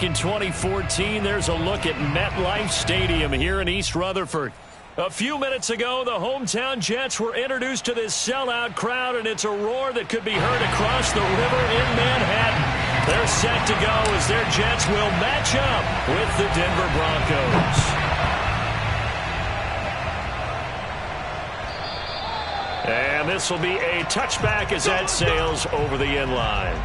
back in 2014. There's a look at MetLife Stadium here in East Rutherford. A few minutes ago, the hometown Jets were introduced to this sellout crowd, and it's a roar that could be heard across the river in Manhattan. They're set to go as their Jets will match up with the Denver Broncos. And this will be a touchback as that sails over the end line.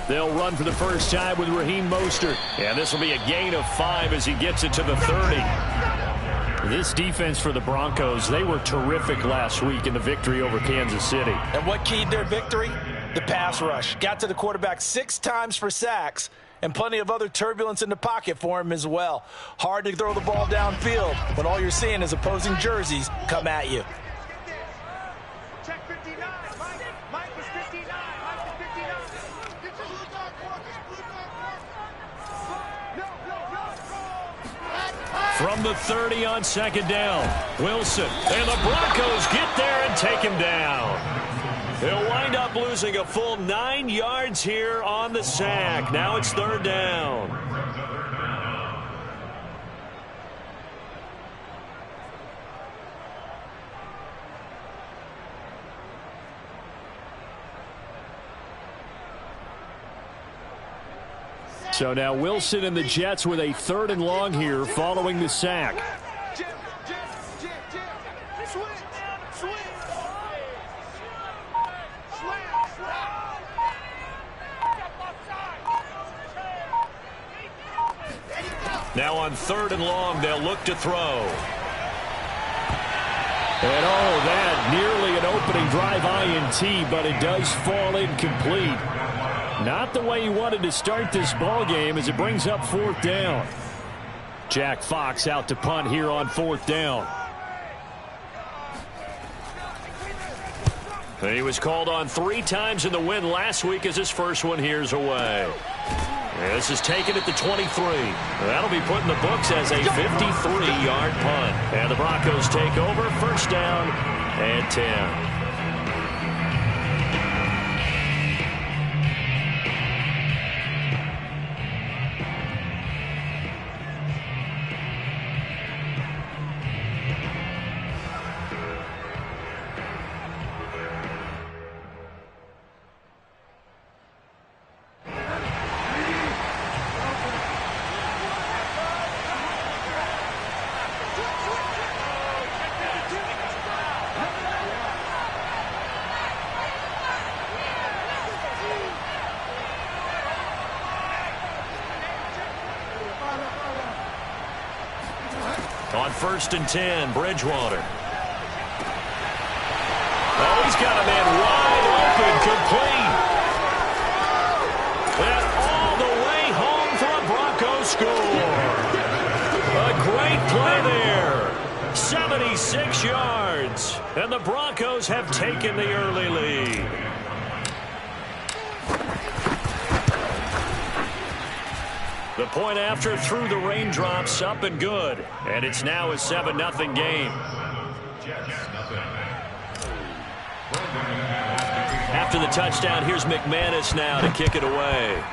They'll run for the first time with Raheem Mostert. And this will be a gain of 5 as he gets it to the 30. This defense for the Broncos, they were terrific last week in the victory over Kansas City. And what keyed their victory? The pass rush. Got to the quarterback 6 times for sacks, and plenty of other turbulence in the pocket for him as well. Hard to throw the ball downfield when all you're seeing is opposing jerseys come at you. From the 30 on second down, Wilson. And the Broncos get there and take him down. They'll wind up losing a full 9 yards here on the sack. Now it's third down. So now Wilson and the Jets with a 3rd and long here following the sack. Now on 3rd and long, they'll look to throw. And that nearly an opening drive INT, but it does fall incomplete. Not the way he wanted to start this ball game as it brings up 4th down. Jack Fox out to punt here on 4th down. He was called on 3 times in the win last week as his first one here's away. This is taken at the 23. That'll be put in the books as a 53-yard punt. And the Broncos take over, 1st down and 10. On 1st and 10, Bridgewater. Oh, he's got a man wide open, complete. And all the way home for a Broncos score. A great play there. 76 yards. And the Broncos have taken the early lead. The point after through the raindrops, up and good. And it's now a 7-0 game. After the touchdown, here's McManus now to kick it away.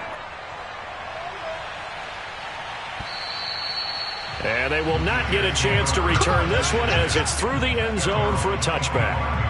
And they will not get a chance to return this one as it's through the end zone for a touchback.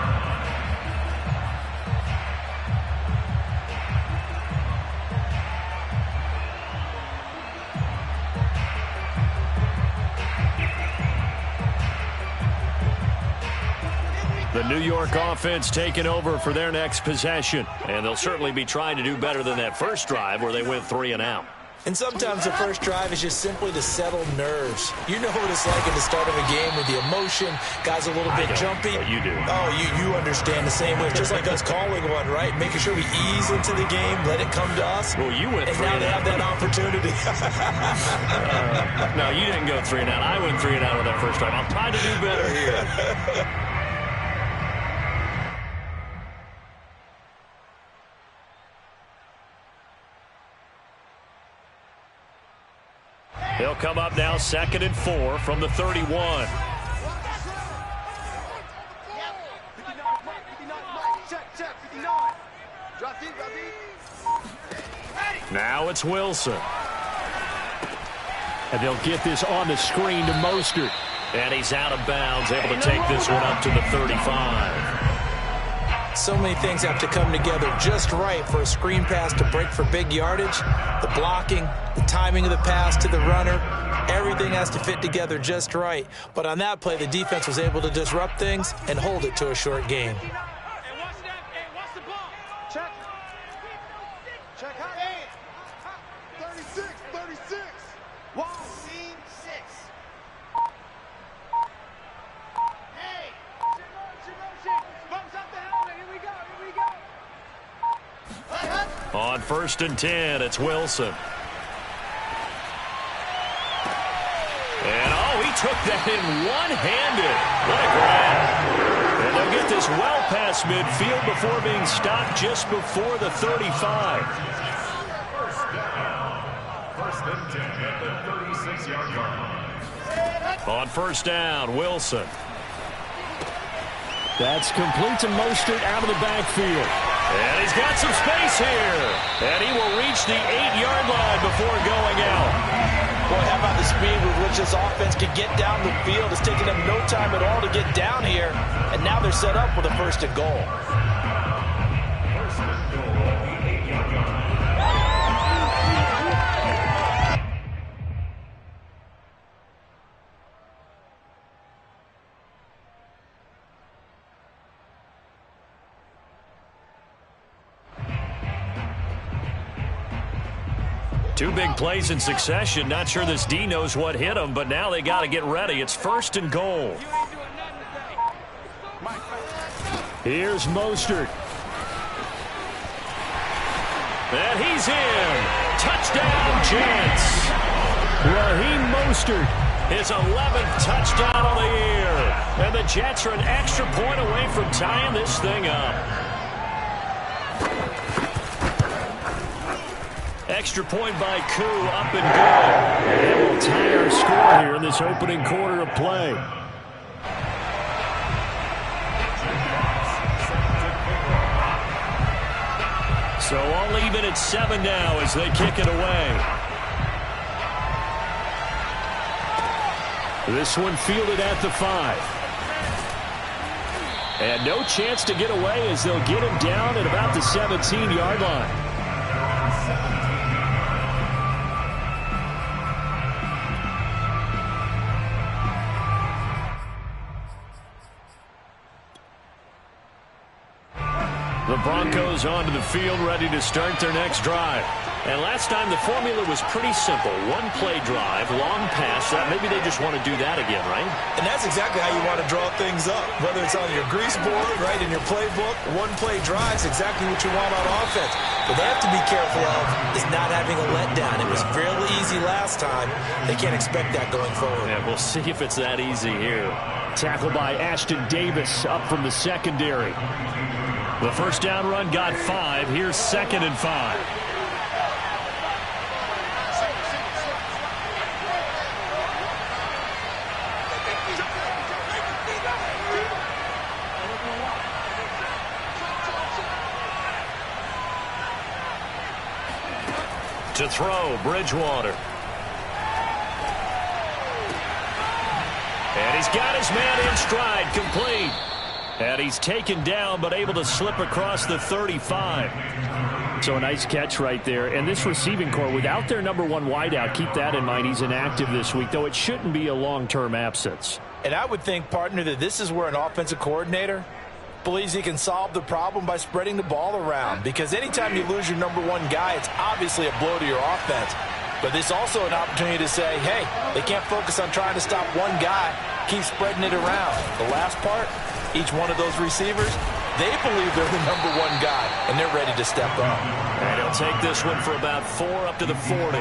The New York offense taking over for their next possession. And they'll certainly be trying to do better than that first drive where they went 3 and out. And sometimes the first drive is just simply to settle nerves. You know what it's like at the start of a game with the emotion, guys a little bit jumpy. But you do. Oh, you understand the same way. It's just like us calling one, right? Making sure we ease into the game, let it come to us. Well, you went 3 and now they have that opportunity. No, you didn't go 3 and out. I went 3 and out on that first drive. I'll try to do better here. They'll come up now 2nd and 4 from the 31. Now it's Wilson. And they'll get this on the screen to Mostert. And he's out of bounds, able to take this one up to the 35. So many things have to come together just right for a screen pass to break for big yardage. The blocking, the timing of the pass to the runner, everything has to fit together just right. But on that play, the defense was able to disrupt things and hold it to a short game. On 1st and 10, it's Wilson. And, he took that in one-handed. What a grab. And they'll get this well past midfield before being stopped just before the 35. First and 10 at the 36-yard line. On 1st down, Wilson. That's complete to Mostert out of the backfield. And he's got some space here. And he will reach the 8-yard line before going out. Boy, how about the speed with which this offense can get down the field? It's taking them no time at all to get down here. And now they're set up with a 1st and goal. First and goal at the 8-yard line. Two big plays in succession. Not sure this D knows what hit him, but now they got to get ready. It's 1st and goal. Here's Mostert. And he's in. Touchdown, Jets. Raheem Mostert, his 11th touchdown of the year. And the Jets are an extra point away from tying this thing up. Extra point by Koo, up and good. And we'll tie our score here in this opening quarter of play. So all even at 7 now as they kick it away. This one fielded at the 5. And no chance to get away as they'll get him down at about the 17-yard line. The Broncos onto the field, ready to start their next drive. And last time the formula was pretty simple. One-play drive, long pass. Maybe they just want to do that again, right? And that's exactly how you want to draw things up. Whether it's on your grease board, right, in your playbook, one-play drive is exactly what you want on offense. What they have to be careful of is not having a letdown. It was fairly easy last time. They can't expect that going forward. Yeah, we'll see if it's that easy here. Tackled by Ashton Davis up from the secondary. The first down run got 5. Here's 2nd and 5. To throw, Bridgewater. And he's got his man in stride, complete. And he's taken down, but able to slip across the 35. So a nice catch right there. And this receiving core, without their number 1 wideout, keep that in mind. He's inactive this week, though it shouldn't be a long-term absence. And I would think, partner, that this is where an offensive coordinator believes he can solve the problem by spreading the ball around. Because anytime you lose your number 1 guy, it's obviously a blow to your offense. But it's also an opportunity to say, hey, they can't focus on trying to stop one guy. Keep spreading it around. The last part, each one of those receivers, they believe they're the number one guy, and they're ready to step up. And he'll take this one for about 4 up to the 40.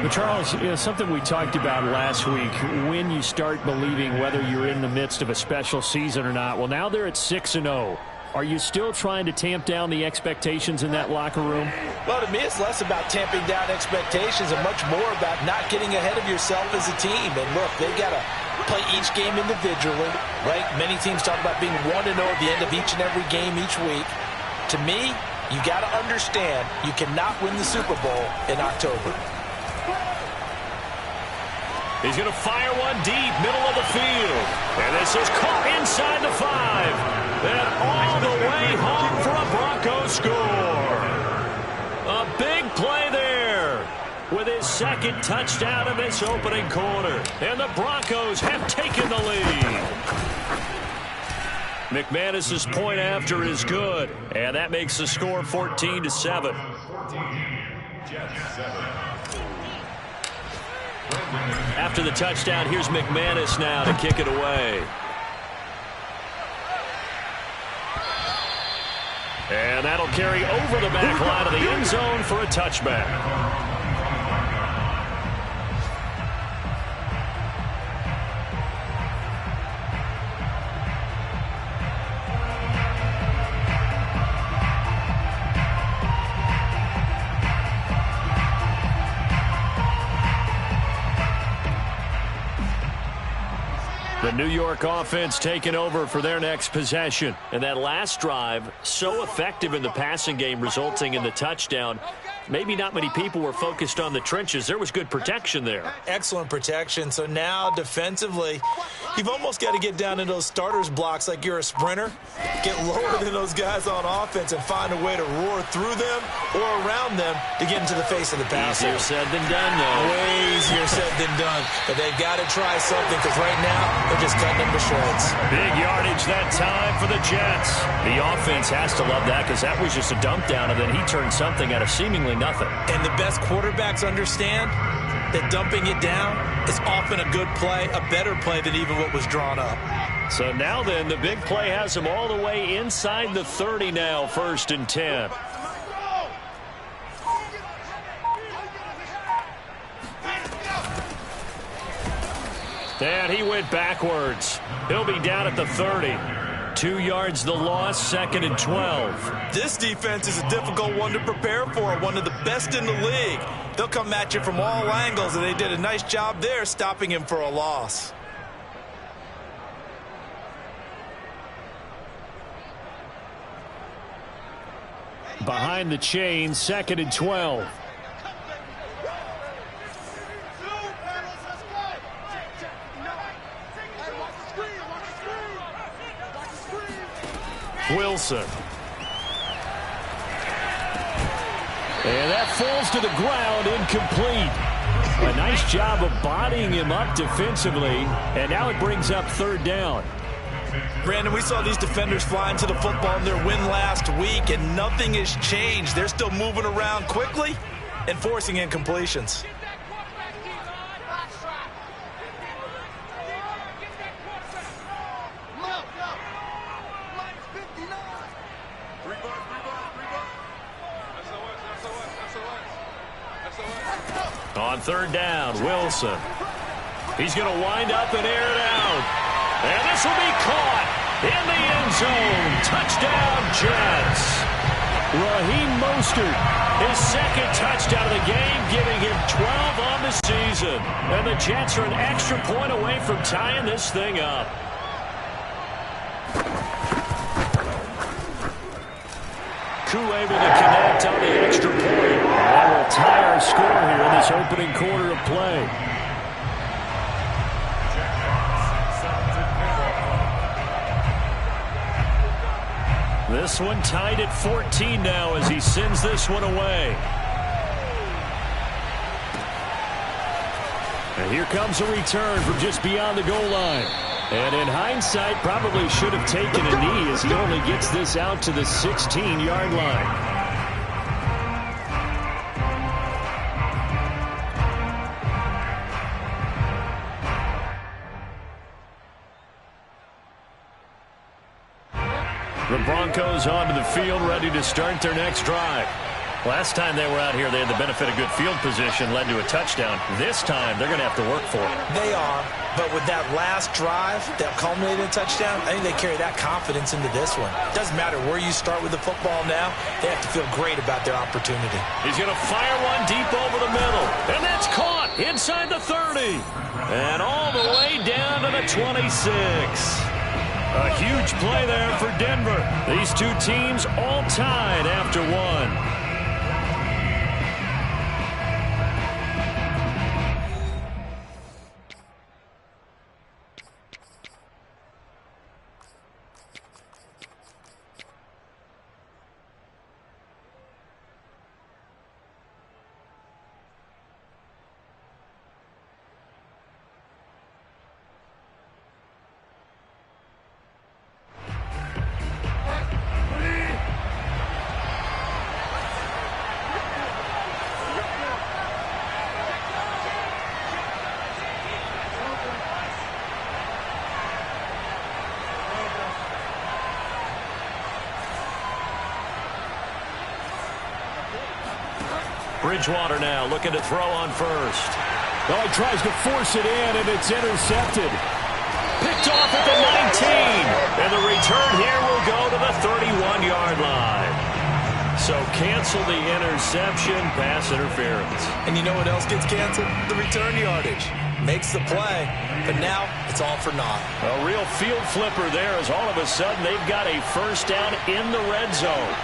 But Charles, something we talked about last week, when you start believing whether you're in the midst of a special season or not. Well, now they're at 6-0. Are you still trying to tamp down the expectations in that locker room? Well, to me, it's less about tamping down expectations and much more about not getting ahead of yourself as a team. And look, they've got to play each game individually, right? Many teams talk about being 1-0 at the end of each and every game each week. To me, you got to understand you cannot win the Super Bowl in October. He's going to fire one deep, middle of the field. And this is caught inside the 5. And all the way home for a Broncos score. A big play there with his second touchdown of this opening quarter. And the Broncos have taken the lead. McManus's point after is good. And that makes the score 14-7. After the touchdown, here's McManus now to kick it away. And that'll carry over the back line of the end zone for a touchback. The New York offense taking over for their next possession. And that last drive, so effective in the passing game, resulting in the touchdown. Maybe not many people were focused on the trenches. There was good protection there. Excellent protection. So now defensively, you've almost got to get down in those starters blocks like you're a sprinter. Get lower than those guys on offense and find a way to roar through them or around them to get into the face of the passer. Easier said than done, though. Way easier said than done. But they've got to try something because right now they're just cutting them to shreds. Big yardage that time for the Jets. The offense has to love that because that was just a dump down, and then he turned something out of seemingly nothing. And the best quarterbacks understand that dumping it down is often a good play, a better play than even what was drawn up. So now then, the big play has him all the way inside the 30 now, 1st and 10. And he went backwards. He'll be down at the 30. 2 yards the loss, 2nd and 12. This defense is a difficult one to prepare for, one of the best in the league. They'll come at you from all angles, and they did a nice job there stopping him for a loss. Behind the chain, 2nd and 12. Wilson. And that falls to the ground, incomplete. A nice job of bodying him up defensively, and now it brings up 3rd down. Brandon, we saw these defenders flying to the football in their win last week, and nothing has changed. They're still moving around quickly and forcing incompletions. On 3rd down, Wilson. He's going to wind up and air it out. And this will be caught in the end zone. Touchdown, Jets. Raheem Mostert, His 2nd touchdown of the game, giving him 12 on the season. And the Jets are an extra point away from tying this thing up. Koo able to connect on the extra point. That will tie our score here in this opening quarter of play. This one tied at 14 now as he sends this one away. And here comes a return from just beyond the goal line. And in hindsight, probably should have taken a knee as he only gets this out to the 16-yard line. The Broncos onto the field, ready to start their next drive. Last time they were out here, they had the benefit of good field position, led to a touchdown. This time, they're going to have to work for it. They are, but with that last drive that culminated in a touchdown, I think they carry that confidence into this one. Doesn't matter where you start with the football now, they have to feel great about their opportunity. He's going to fire one deep over the middle, and that's caught inside the 30. And all the way down to the 26. A huge play there for Denver. These two teams all tied after one. Bridgewater now looking to throw on first. Well, he tries to force it in, and it's intercepted. Picked off at the 19. And the return here will go to the 31-yard line. So cancel the interception, pass interference. And you know what else gets canceled? The return yardage. Makes the play, but now it's all for naught. A real field flipper there as all of a sudden they've got a first down in the red zone.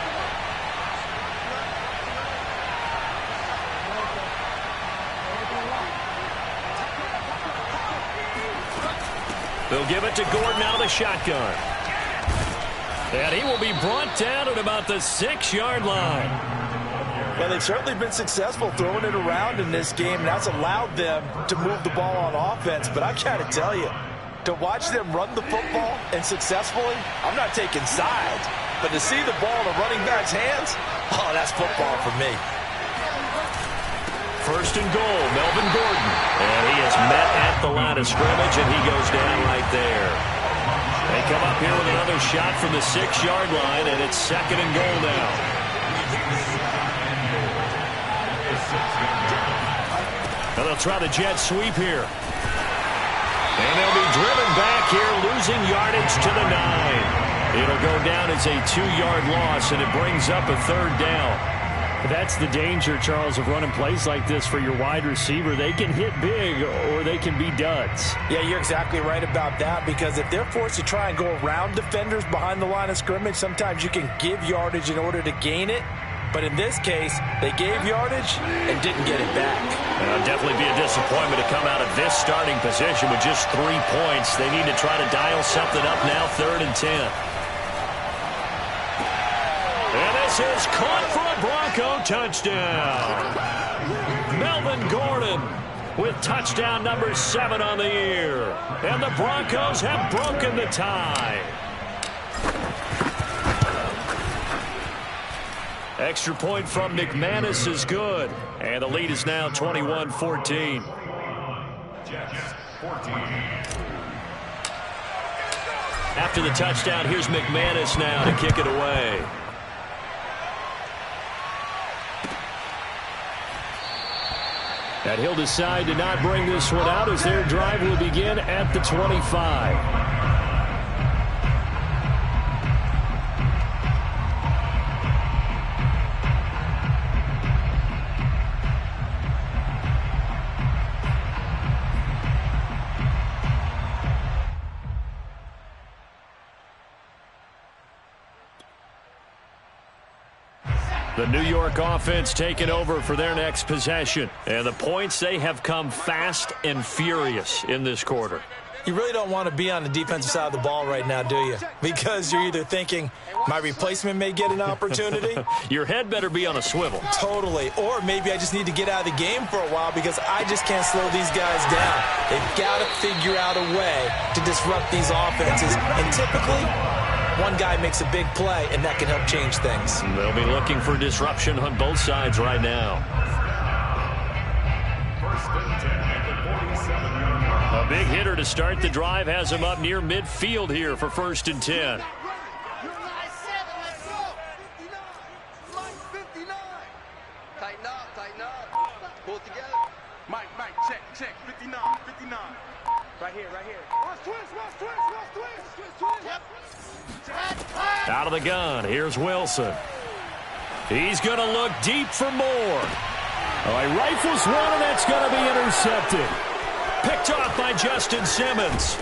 They'll give it to Gordon out of the shotgun. And he will be brought down at about the 6-yard line. Well, they've certainly been successful throwing it around in this game, and that's allowed them to move the ball on offense. But I got to tell you, to watch them run the football and successfully, I'm not taking sides. But to see the ball in a running back's hands, oh, that's football for me. First and goal, Melvin Gordon. And he is met at the line of scrimmage, and he goes down right there. They come up here with another shot from the 6-yard line, and it's second and goal now. Now they'll try the jet sweep here. And they'll be driven back here, losing yardage to the 9. It'll go down as a 2-yard loss, and it brings up a third down. That's the danger, Charles, of running plays like this for your wide receiver. They can hit big or they can be duds. Yeah, you're exactly right about that, because if they're forced to try and go around defenders behind the line of scrimmage, sometimes you can give yardage in order to gain it. But in this case, they gave yardage and didn't get it back. It'll definitely be a disappointment to come out of this starting position with just 3 points. They need to try to dial something up now, 3rd and 10. And this is caught for a Bronco touchdown. Melvin Gordon with touchdown number 7 on the year. And the Broncos have broken the tie. Extra point from McManus is good. And the lead is now 21-14. After the touchdown, here's McManus now to kick it away. And he'll decide to not bring this one out as their drive will begin at the 25. The New York offense taking over for their next possession. And the points, they have come fast and furious in this quarter. You really don't want to be on the defensive side of the ball right now, do you? Because you're either thinking, my replacement may get an opportunity. Your head better be on a swivel. Totally. Or maybe I just need to get out of the game for a while because I just can't slow these guys down. They've got to figure out a way to disrupt these offenses. And typically, one guy makes a big play, and that can help change things. They'll be looking for disruption on both sides right now. A big hitter to start the drive has him up near midfield here for 1st and 10. Mike, check. 59. Right here. Watch twist. Out of the gun, here's Wilson. He's going to look deep for more. Oh, he rifles one, and that's going to be intercepted. Picked off by Justin Simmons.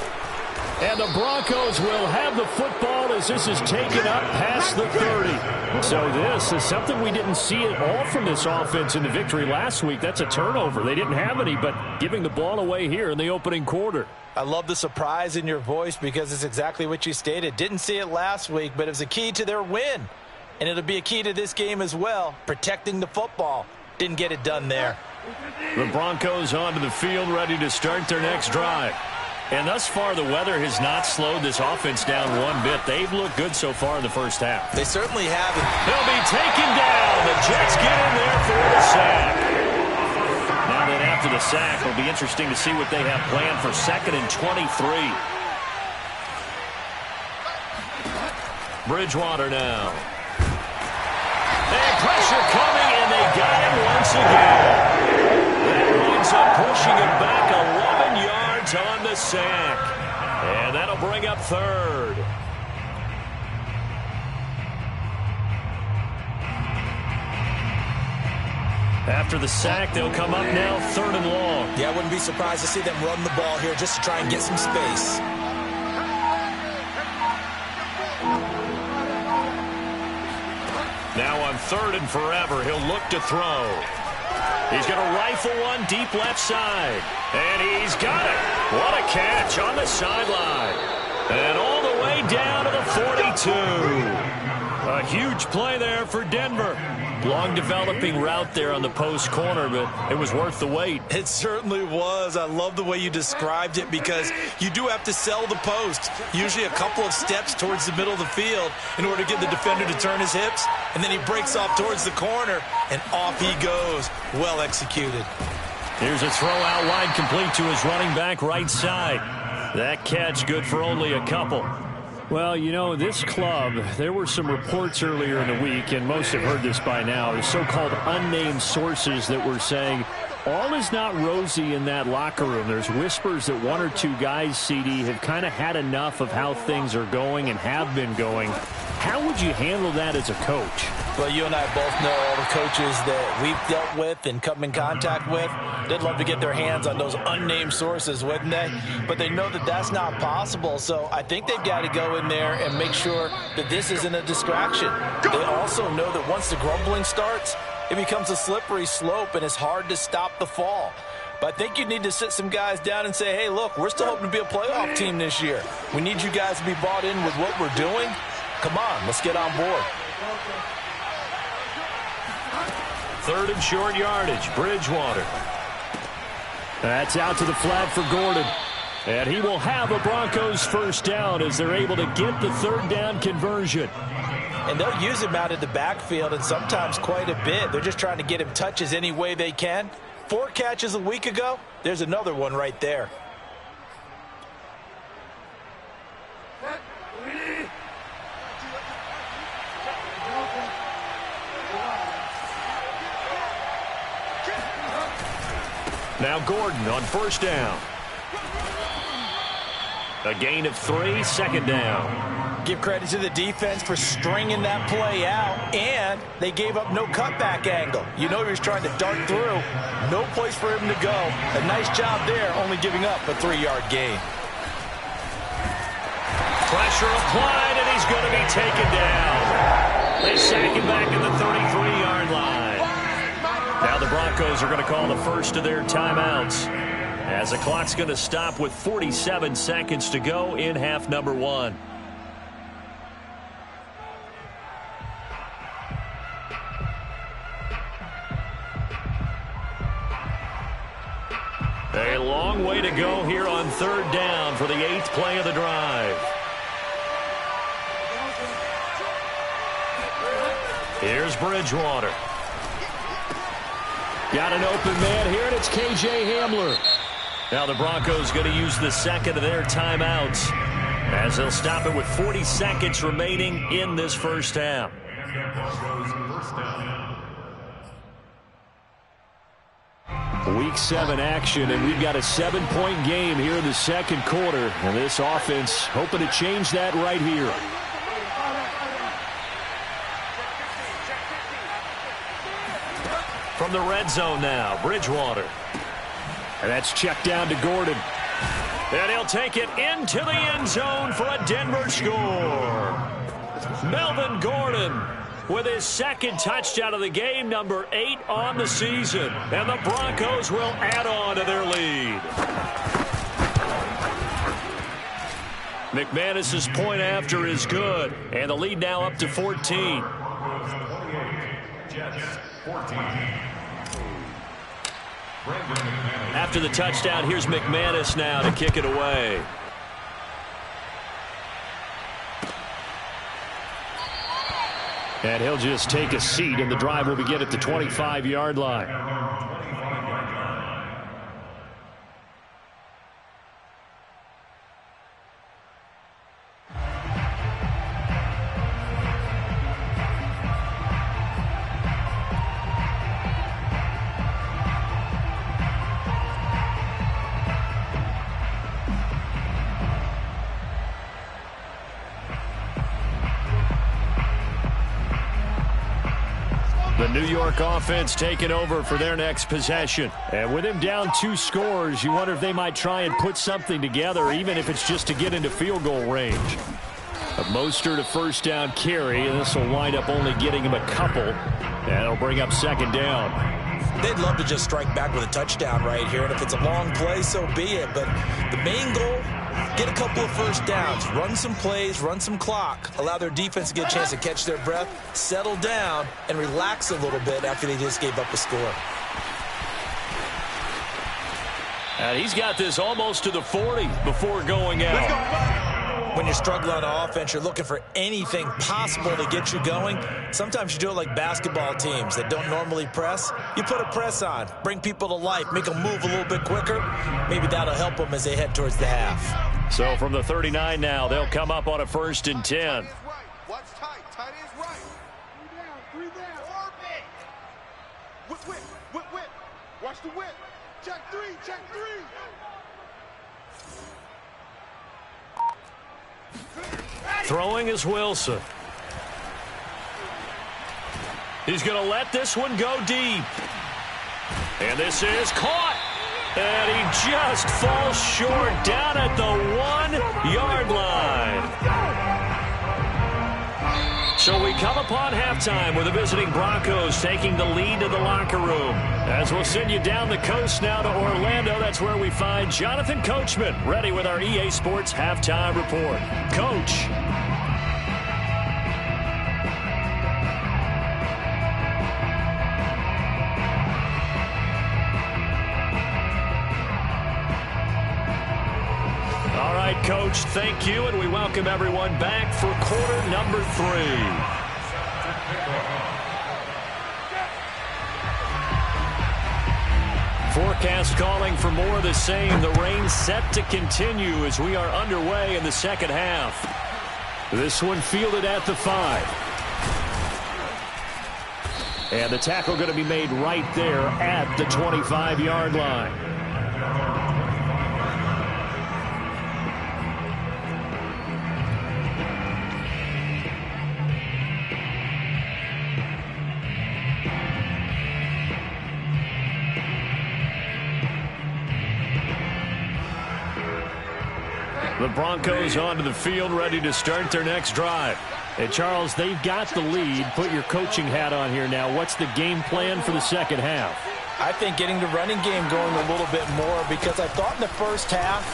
And the Broncos will have the football as this is taken up past the 30. So this is something we didn't see at all from this offense in the victory last week. That's a turnover. They didn't have any, but giving the ball away here in the opening quarter. I love the surprise in your voice because it's exactly what you stated. Didn't see it last week, but it was a key to their win. And it'll be a key to this game as well, protecting the football. Didn't get it done there. The Broncos onto the field, ready to start their next drive. And thus far, the weather has not slowed this offense down one bit. They've looked good so far in the first half. They certainly haven't. He'll be taken down. The Jets get in there for the sack. Now that after the sack, it'll be interesting to see what they have planned for 2nd and 23. Bridgewater now. And pressure coming, and they got him once again. That winds up pushing him back 11 yards on the sack. And that'll bring up 3rd. After the sack, they'll come up now 3rd and long. Yeah, I wouldn't be surprised to see them run the ball here just to try and get some space. Now on 3rd and forever, he'll look to throw. He's going to rifle one deep left side. And he's got it. What a catch on the sideline. And all the way down to the 42. A huge play there for Denver. Long developing route there on the post corner, but it was worth the wait. It certainly was. I love the way you described it because you do have to sell the post. Usually a couple of steps towards the middle of the field in order to get the defender to turn his hips. And then he breaks off towards the corner, and off he goes. Well executed. Here's a throw out wide, complete to his running back right side. That catch good for only a couple. Well, you know, this club, there were some reports earlier in the week, and most have heard this by now, the so-called unnamed sources that were saying all is not rosy in that locker room. There's whispers that 1 or 2 guys, CD, have kind of had enough of how things are going and have been going. How would you handle that as a coach? Well, you and I both know all the coaches that we've dealt with and come in contact with. They'd love to get their hands on those unnamed sources, wouldn't they? But they know that that's not possible, so I think they've got to go in there and make sure that this isn't a distraction. They also know that once the grumbling starts, it becomes a slippery slope, and it's hard to stop the fall. But I think you need to sit some guys down and say, hey, look, we're still hoping to be a playoff team this year. We need you guys to be bought in with what we're doing. Come on, let's get on board. 3rd and short yardage, Bridgewater. That's out to the flat for Gordon. And he will have a Broncos first down as they're able to get the 3rd down conversion. And they'll use him out of the backfield, and sometimes quite a bit. They're just trying to get him touches any way they can. 4 catches a week ago, there's another one right there. Now Gordon on 1st down. A gain of 3, 2nd down. Give credit to the defense for stringing that play out, and they gave up no cutback angle. You know he was trying to dart through. No place for him to go. A nice job there, only giving up a 3-yard gain. Pressure applied, and he's going to be taken down. They sack him back at the 33-yard line. Now the Broncos are going to call the first of their timeouts, as the clock's going to stop with 47 seconds to go in half number 1. A long way to go here on 3rd down for the 8th play of the drive. Here's Bridgewater. Got an open man here, and it's K.J. Hamler. Now the Broncos going to use the 2nd of their timeouts, as they'll stop it with 40 seconds remaining in this first half. Week 7 action, and we've got a 7-point game here in the second quarter. And this offense hoping to change that right here. From the red zone now, Bridgewater. And that's checked down to Gordon. And he'll take it into the end zone for a Denver score. Melvin Gordon with his second touchdown of the game, number 8 on the season. And the Broncos will add on to their lead. McManus's point after is good. And the lead now up to 14. After the touchdown, here's McManus now to kick it away. And he'll just take a seat, and the drive will begin at the 25-yard line. The New York offense taking over for their next possession. And with him down 2 scores, you wonder if they might try and put something together, even if it's just to get into field goal range. A Mostert to first down carry, and this will wind up only getting him a couple. And it'll bring up second down. They'd love to just strike back with a touchdown right here, and if it's a long play, so be it. But the main goal, get a couple of first downs, run some plays, run some clock, allow their defense to get a chance to catch their breath, settle down, and relax a little bit after they just gave up a score. And he's got this almost to the 40 before going out. When you're struggling on offense, you're looking for anything possible to get you going. Sometimes you do it like basketball teams that don't normally press. You put a press on, bring people to life, make them move a little bit quicker. Maybe that'll help them as they head towards the half. So from the 39 now, they'll come up on a 1st and 10. Watch tight. Tight ends right. 3 down. 3 down. Whip. Watch the whip. Check 3. Throwing is Wilson. He's going to let this one go deep. And this is caught. And he just falls short down at the 1-yard line. So we come upon halftime with the visiting Broncos taking the lead to the locker room. As we'll send you down the coast now to Orlando, that's where we find Jonathan Coachman ready with our EA Sports halftime report. Coach. All right, Coach, thank you, and we welcome everyone back for quarter number 3. Forecast calling for more of the same. The rain set to continue as we are underway in the second half. This one fielded at the 5. And the tackle going to be made right there at the 25-yard line. The Broncos onto the field, ready to start their next drive. And, Charles, they've got the lead. Put your coaching hat on here now. What's the game plan for the second half? I think getting the running game going a little bit more, because I thought in the first half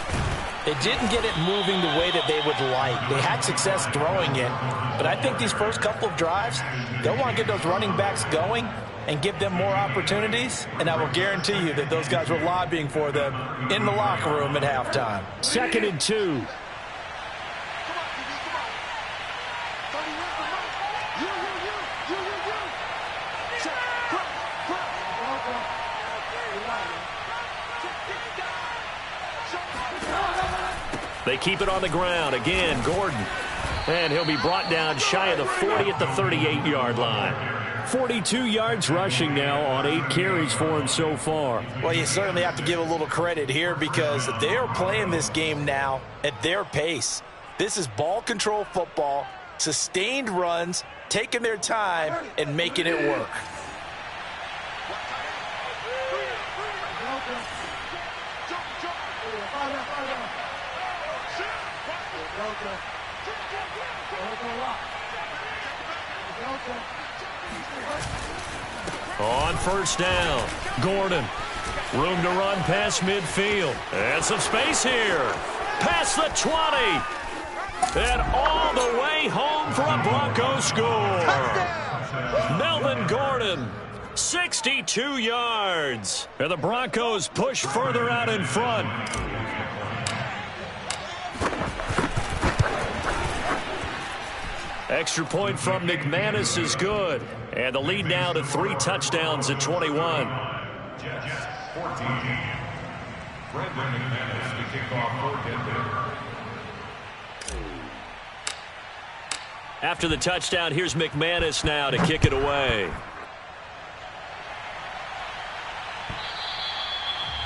they didn't get it moving the way that they would like. They had success throwing it, but I think these first couple of drives, they'll want to get those running backs going and give them more opportunities, and I will guarantee you that those guys were lobbying for them in the locker room at halftime. 2nd and 2. They keep it on the ground. Again, Gordon. And he'll be brought down shy of the 40 at the 38-yard line. 42 yards rushing now on 8 carries for him so far. Well, you certainly have to give a little credit here because they are playing this game now at their pace. This is ball control football, sustained runs, taking their time, and making it work. On first down, Gordon. Room to run past midfield. And some space here. Past the 20. And all the way home for a Bronco score. Melvin Gordon, 62 yards. And the Broncos push further out in front. Extra point from McManus is good. And the lead now to 3 touchdowns at 21. Jets 14. Brandon McManus to kick off for Denver. After the touchdown, here's McManus now to kick it away.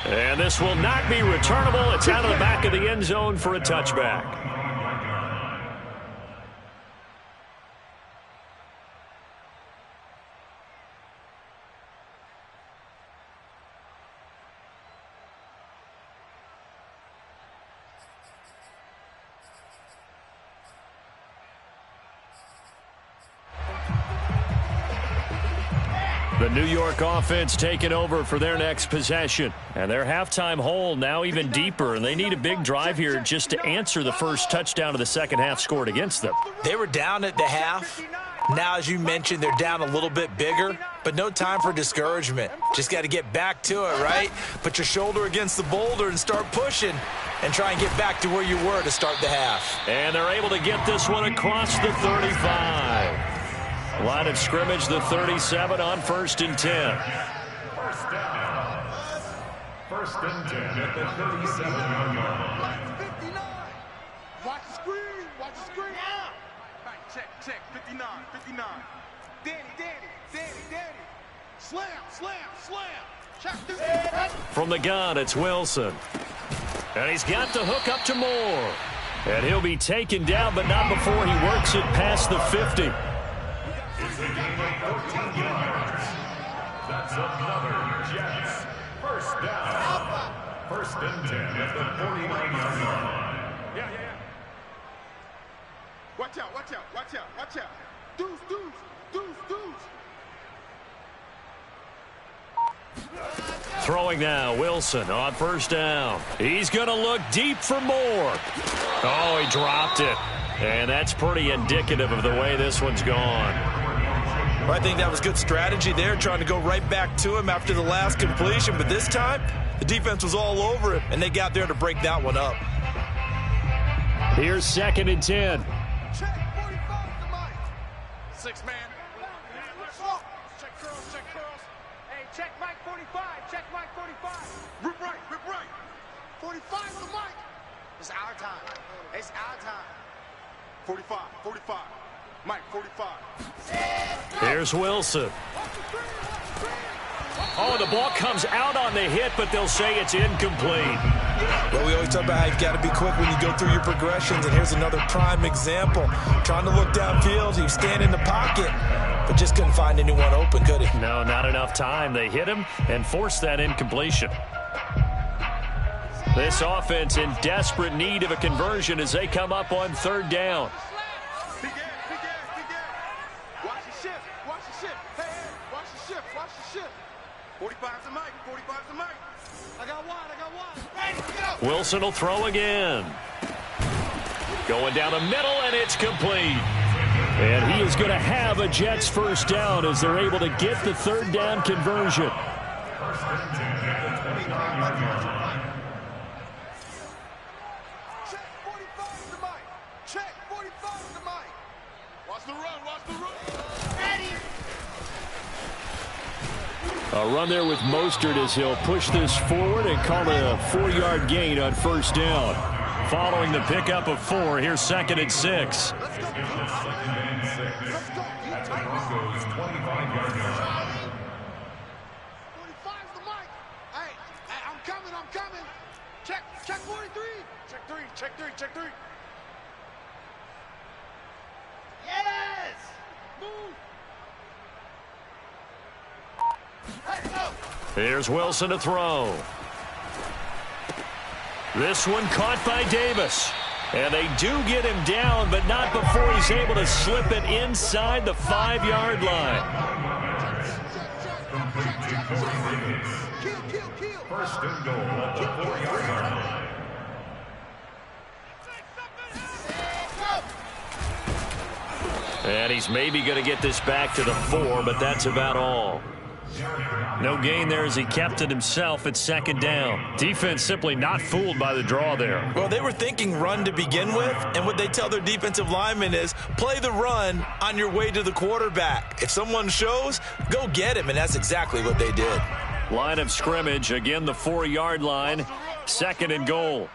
And this will not be returnable. It's out of the back of the end zone for a touchback. The New York offense taking over for their next possession. And their halftime hole now even deeper, and they need a big drive here just to answer the first touchdown of the second half scored against them. They were down at the half. Now, as you mentioned, they're down a little bit bigger, but no time for discouragement. Just got to get back to it, right? Put your shoulder against the boulder and start pushing and try and get back to where you were to start the half. And they're able to get this one across the 35. Line of scrimmage, the 37 on 1st and 10. First down. 1st and 10 at the 37-yard line. 59. Watch the screen. Watch the screen. Right, check. 59. Danny. Slam. Check this. From the gun, it's Wilson. And he's got the hook up to Moore. And he'll be taken down, but not before he works it past the 50. It's a gain of 14 yards. That's another Jets. First down. 1st and 10 at the 49-yard line. Yeah. Watch out. Deuce. Throwing now, Wilson on 1st down. He's going to look deep for Moore. Oh, he dropped it. And that's pretty indicative of the way this one's gone. I think that was good strategy there, trying to go right back to him after the last completion. But this time, the defense was all over it, and they got there to break that one up. Here's 2nd and 10. Check 45 to Mike. 6-man. Check curls. Hey, check Mike 45. Rip right. 45 to Mike. It's our time. 45. Mike, 45. Here's Wilson. Oh, the ball comes out on the hit, but they'll say it's incomplete. Well, we always talk about how you've got to be quick when you go through your progressions, and here's another prime example. Trying to look downfield, he was standing in the pocket, but just couldn't find anyone open, could he? No, not enough time. They hit him and forced that incompletion. This offense in desperate need of a conversion as they come up on 3rd down. Big ass. Watch the shift. Hey, watch the shift. 45 to Mike. I got one. Ready, go. Wilson will throw again. Going down the middle, and it's complete. And he is going to have a Jets first down as they're able to get the 3rd down conversion. 1st and 10 at the 29-yard line. Check 45 to Mike. Watch the run. Ready. A run there with Mostert as he'll push this forward and call it a 4-yard gain on 1st down. Following the pickup of 4, here's 2nd and 6. It's a 2nd and 6 at the Broncos' 25-yard I'm coming. Check 43. Check 3, check 3, check 3. Yes! Move! Hey, go! Here's Wilson to throw. This one caught by Davis. And they do get him down, but not before he's able to slip it inside the 5-yard line. First and goal at the 4-yard line. And he's maybe going to get this back to the 4, but that's about all. No gain there as he kept it himself at second down. Defense simply not fooled by the draw there. Well, they were thinking run to begin with, and what they tell their defensive linemen is play the run on your way to the quarterback. If someone shows, go get him, and that's exactly what they did. Line of scrimmage, again the 4-yard line, second and goal.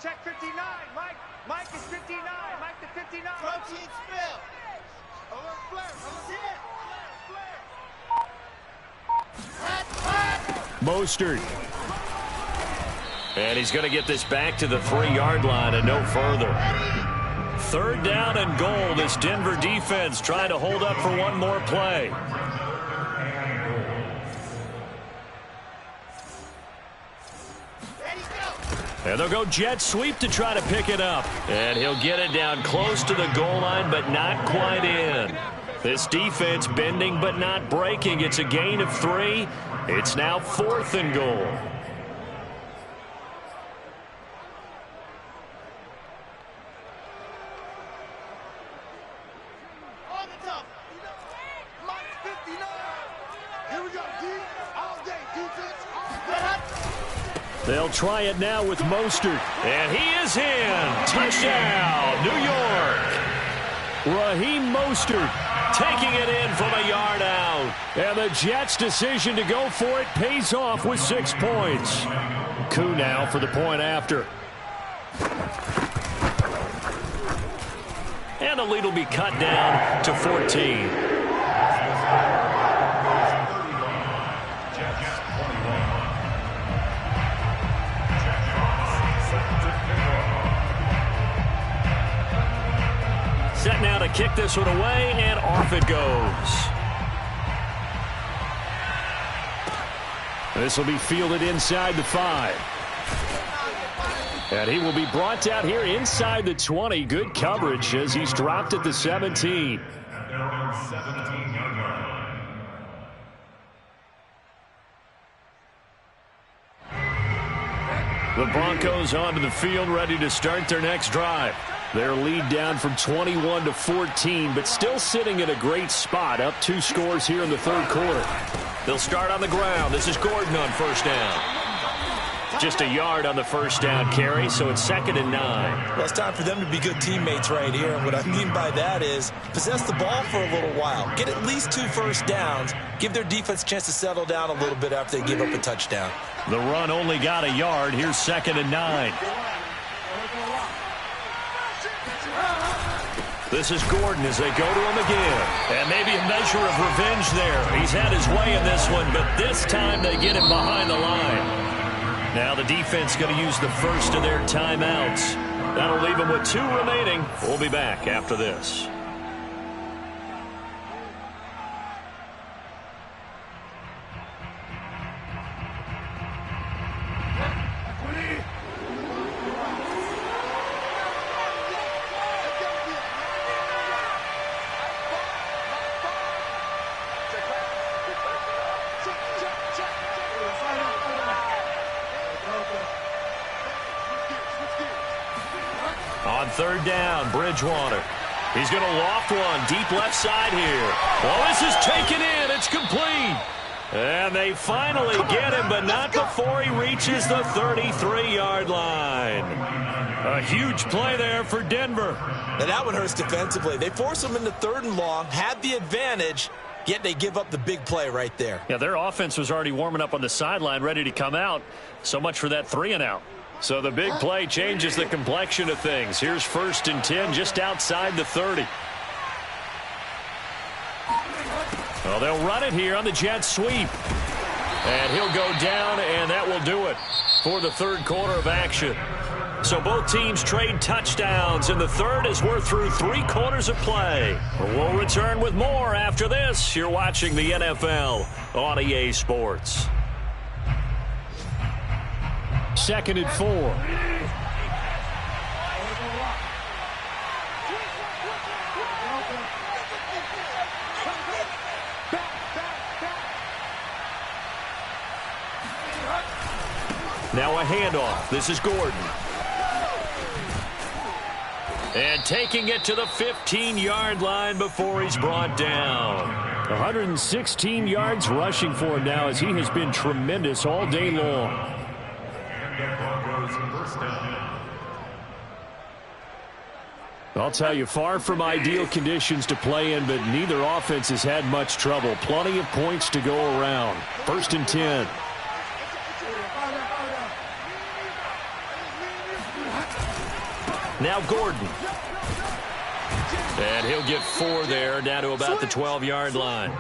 Check 59, Mike. Mike is 59. Mike to 59. Protein spill. Alert flare. Mostert. And he's going to get this back to the 3-yard line and no further. Third down and goal. This Denver defense trying to hold up for one more play. And they'll go jet sweep to try to pick it up. And he'll get it down close to the goal line, but not quite in. This defense bending but not breaking. It's a gain of 3. It's now 4th and goal. On the top. Mike 59. Here we go, D. All day defense. All day. They'll try it now with Mostert. And he is in. Touchdown, New York. Raheem Mostert taking it in from a yard out. And the Jets' decision to go for it pays off with 6 points. Coup now for the point after. And the lead will be cut down to 14. Set now to kick this one away, and off it goes. This will be fielded inside the 5. And he will be brought down here inside the 20. Good coverage as he's dropped at the 17. The Broncos onto the field, ready to start their next drive. Their lead down from 21 to 14, but still sitting in a great spot, up 2 scores here in the 3rd quarter. They'll start on the ground. This is Gordon on first down. Just a yard on the first down carry, so it's 2nd and 9. Well, it's time for them to be good teammates right here, and what I mean by that is possess the ball for a little while. Get at least 2 first downs. Give their defense a chance to settle down a little bit after they give up a touchdown. The run only got a yard. Here's 2nd and 9. This is Gordon as they go to him again. And maybe a measure of revenge there. He's had his way in this one, but this time they get him behind the line. Now the defense going to use the first of their timeouts. That'll leave them with 2 remaining. We'll be back after this. On third down, Bridgewater. He's going to loft one deep left side here. Well, this is taken in. It's complete. And they finally get him, but not before he reaches the 33-yard line. A huge play there for Denver. Now that one hurts defensively. They force him into 3rd and long, had the advantage, yet they give up the big play right there. Yeah, their offense was already warming up on the sideline, ready to come out. So much for that 3-and-out. So the big play changes the complexion of things. Here's 1st and 10 just outside the 30. Well, they'll run it here on the jet sweep. And he'll go down, and that will do it. for the third quarter of action. So both teams trade touchdowns in the third as we're through 3 quarters of play. We'll return with more after this. You're watching the NFL on EA Sports. 2nd and 4. Now a handoff. This is Gordon. And taking it to the 15-yard line before he's brought down. 116 yards rushing for him now as he has been tremendous all day long. And the Broncos first down. I'll tell you, far from ideal conditions to play in, but neither offense has had much trouble. Plenty of points to go around. 1st and 10. Now Gordon. And he'll get 4 there, down to about the 12-yard line.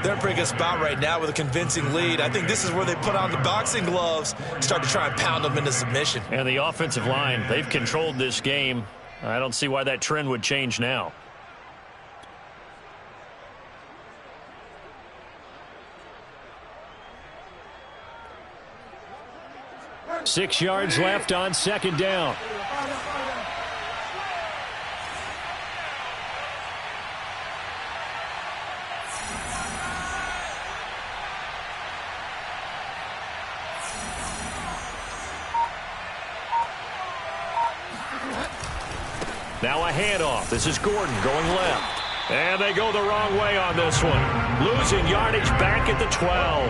They're in a pretty good spot right now with a convincing lead. I think this is where they put on the boxing gloves, start to try and pound them into submission. And the offensive line, they've controlled this game. I don't see why that trend would change now. Six yards left on 2nd down. Now a handoff. This is Gordon going left. And they go the wrong way on this one. Losing yardage back at the 12.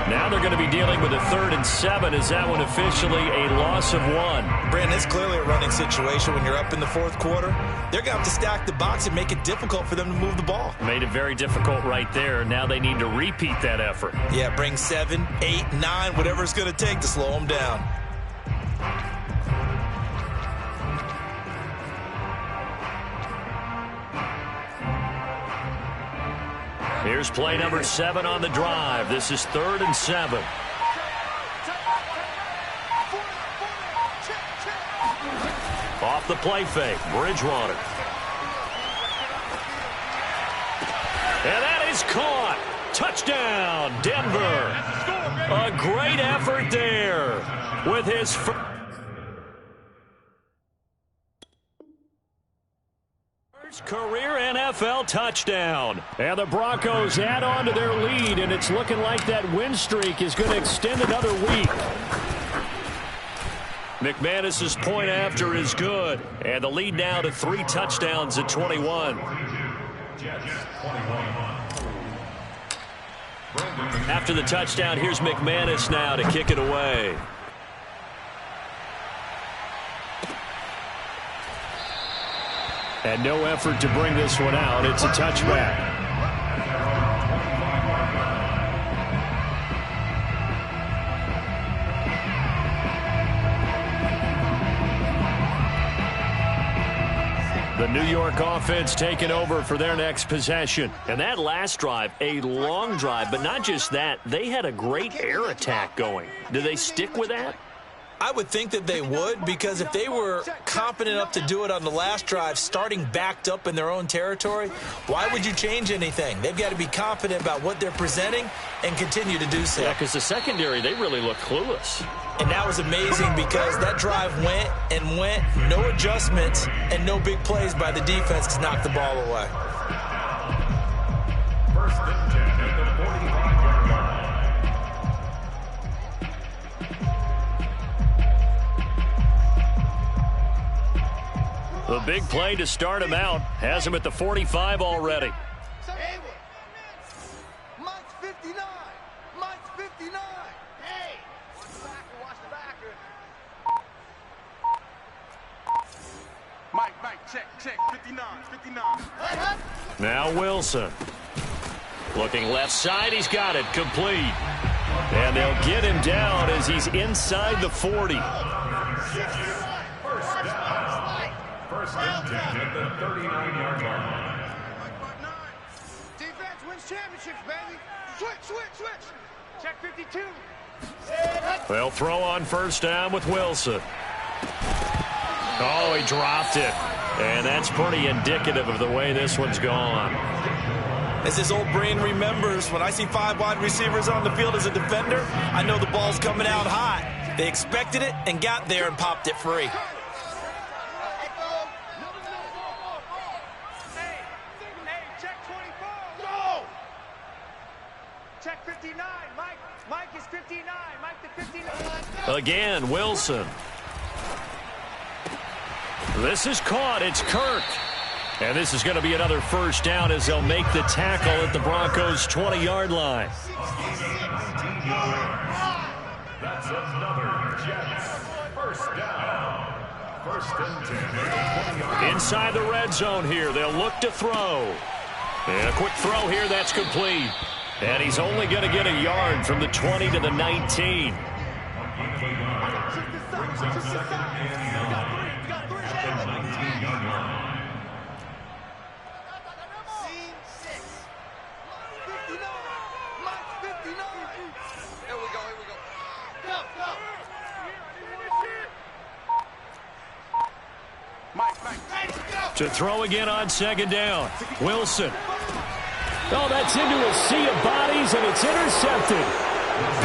Now they're going to be dealing with a 3rd and 7. Is that one officially a loss of 1? Brandon, it's clearly a running situation when you're up in the 4th quarter. They're going to have to stack the box and make it difficult for them to move the ball. Made it very difficult right there. Now they need to repeat that effort. Yeah, bring 7, 8, 9, whatever it's going to take to slow them down. Here's play number 7 on the drive. This is 3rd and 7. Off the play fake, Bridgewater. And that is caught. Touchdown, Denver. A great effort there with his first career NFL touchdown. And the Broncos add on to their lead, and it's looking like that win streak is going to extend another week. McManus's point after is good. And the lead now to 3 touchdowns at 21. After the touchdown, here's McManus now to kick it away. And no effort to bring this one out. It's a touchback. The New York offense taking over for their next possession. And that last drive, a long drive, but not just that. They had a great air attack going. Do they stick with that? I would think that they would, because if they were confident enough to do it on the last drive, starting backed up in their own territory, why would you change anything? They've got to be confident about what they're presenting and continue to do so. Yeah, because the secondary, they really look clueless. And that was amazing because that drive went and went, no adjustments, and no big plays by the defense to knock the ball away. First and 10 at the 45-yard line. The big play to start him out has him at the 45 already. Mike's 59. Mike's 59. Hey, watch the backer. Mike, check, 59. Now Wilson. Looking left side, he's got it, complete. And they'll get him down as he's inside the 40. First and 10 at the 39-yard line. Defense wins championships, baby. Switch. Check 52. They'll throw on first down with Wilson. Oh, he dropped it. And that's pretty indicative of the way this one's gone. As his old brain remembers, when I see 5 wide receivers on the field as a defender, I know the ball's coming out hot. They expected it and got there and popped it free. Hey, check 24. Go! Check 59. Mike is 59. Mike the 59. Again, Wilson. This is caught. It's Kirk. And this is going to be another first down as they'll make the tackle at the Broncos' 20-yard line. That's another Jets. First down. First and 10 at the 20-yard. Inside the red zone here. They'll look to throw. And a quick throw here. That's complete. And he's only going to get a yard from the 20 to the 19. To throw again on second down. Wilson. Oh, that's into a sea of bodies, and it's intercepted.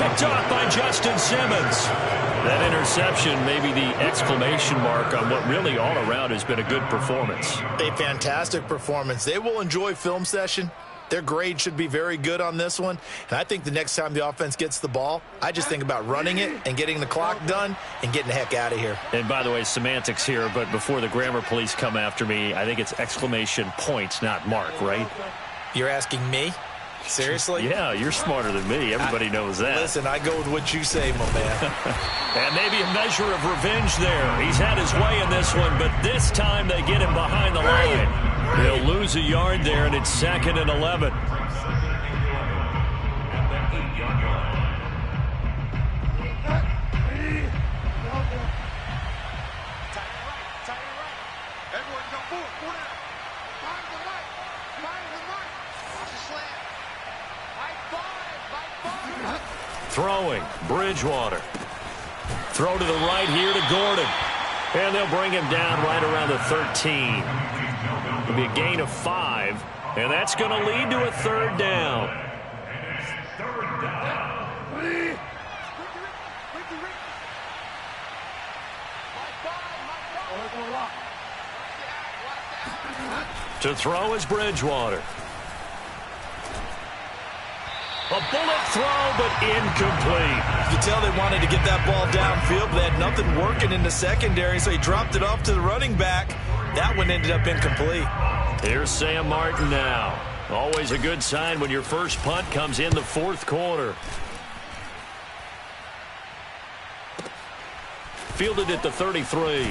Picked off by Justin Simmons. That interception may be the exclamation mark on what really all around has been a good performance. A fantastic performance. They will enjoy film session. Their grade should be very good on this one. And I think the next time the offense gets the ball, I just think about running it and getting the clock done and getting the heck out of here. And by the way, semantics here, but before the grammar police come after me, I think it's exclamation points, not mark, right? You're asking me? Seriously? Yeah, you're smarter than me. Everybody knows that. Listen, I go with what you say, my man. And maybe a measure of revenge there. He's had his way in this one, but this time they get him behind the line. They'll lose a yard there, and it's 2nd and 11. Throwing, Bridgewater. Throw to the right here to Gordon. And they'll bring him down right around the 13. It'll be a gain of 5, and that's going to lead to a 3rd down. To throw is Bridgewater. A bullet throw, but incomplete. You can tell they wanted to get that ball downfield, but they had nothing working in the secondary, so he dropped it off to the running back. That one ended up incomplete. Here's Sam Martin now. Always a good sign when your first punt comes in the 4th quarter. Fielded at the 33.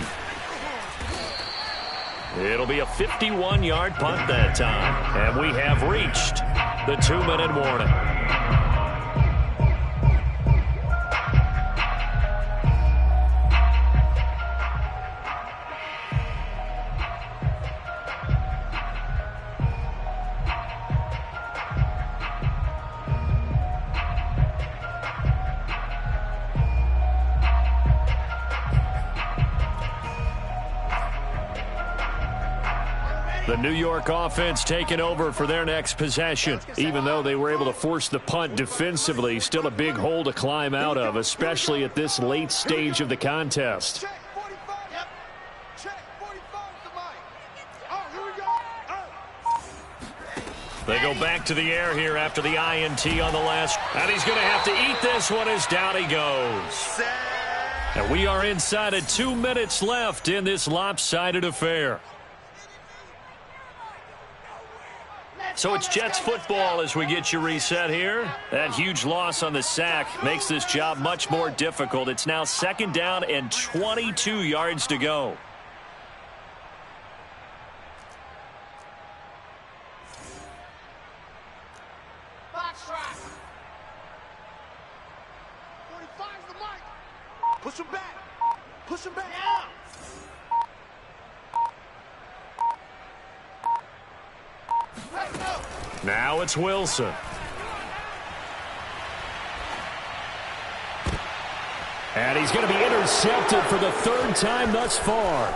It'll be a 51-yard punt that time. And we have reached the 2-minute warning. The New York offense taking over for their next possession. Even though they were able to force the punt defensively, still a big hole to climb out of, especially at this late stage of the contest. Check 45. Yep. Check 45 to Mike. Oh, here we go. They go back to the air here after the INT on the last. And he's going to have to eat this one as down he goes. And we are inside of 2 minutes left in this lopsided affair. So it's Jets football as we get you reset here. That huge loss on the sack makes this job much more difficult. It's now 2nd down and 22 yards to go. Push him back. Push him back. Yeah. Now it's Wilson. And he's going to be intercepted for the third time thus far.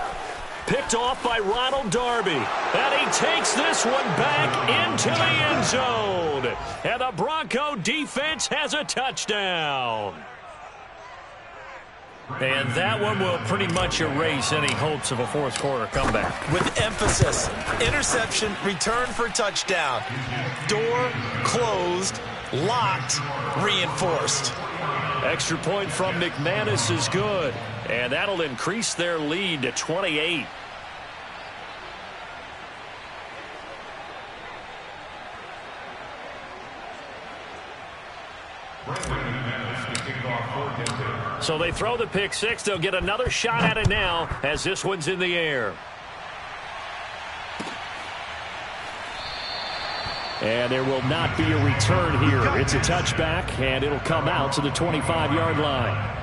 Picked off by Ronald Darby. And he takes this one back into the end zone. And the Bronco defense has a touchdown. And that one will pretty much erase any hopes of a fourth quarter comeback. With emphasis, interception, return for touchdown. Door closed, locked, reinforced. Extra point from McManus is good. And that'll increase their lead to 28. So they throw the pick six. They'll get another shot at it now as this one's in the air. And there will not be a return here. It's a touchback, and it'll come out to the 25-yard line.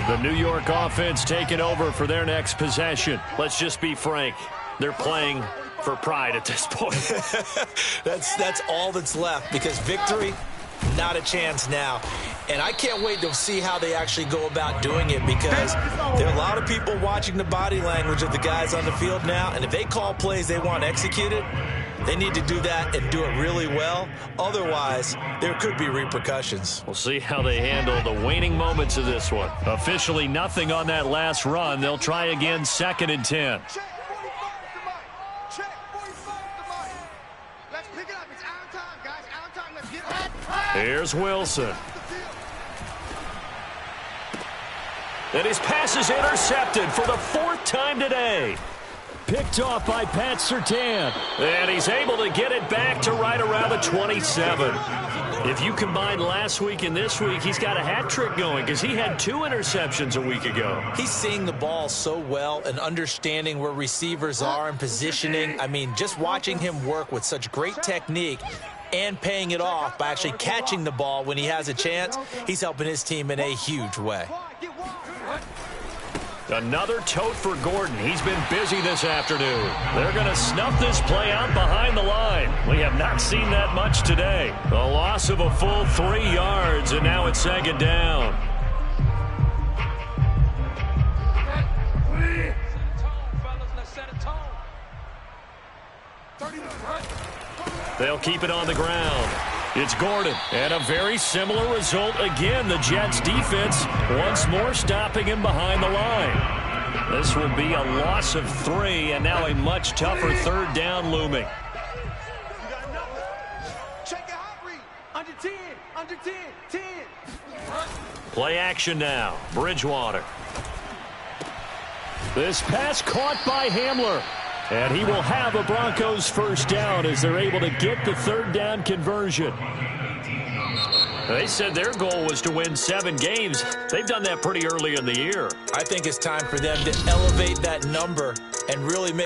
The New York offense taking over for their next possession. Let's just be frank. They're playing for pride at this point. That's all that's left, because victory, not a chance now. And I can't wait to see how they actually go about doing it, because there are a lot of people watching the body language of the guys on the field now, and if they call plays they want executed, they need to do that and do it really well. Otherwise, there could be repercussions. We'll see how they handle the waning moments of this one. Officially nothing on that last run. They'll try again, 2nd and 10. Check 45 to Mike. Check 45 to Mike. Let's pick it up. It's out of time, guys. Out of time. Let's get it. Here's Wilson. And his pass is intercepted for the 4th time today. Picked off by Pat Surtain. And he's able to get it back to right around the 27. If you combine last week and this week, he's got a hat trick going, because he had 2 interceptions a week ago. He's seeing the ball so well and understanding where receivers are and positioning. I mean, just watching him work with such great technique and paying it off by actually catching the ball when he has a chance, he's helping his team in a huge way. Another tote for Gordon. He's been busy this afternoon. They're going to snuff this play out behind the line. We have not seen that much today. A loss of a full 3 yards, and now it's 2nd down. They'll keep it on the ground. It's Gordon, and a very similar result again. The Jets defense once more stopping him behind the line. This will be a loss of 3, and now a much tougher 3rd down looming. Check it out, read. Under 10, under 10, 10. Play action now. Bridgewater. This pass caught by Hamler. And he will have a Broncos 1st down as they're able to get the 3rd down conversion. They said their goal was to win 7 games. They've done that pretty early in the year. I think it's time for them to elevate that number and really make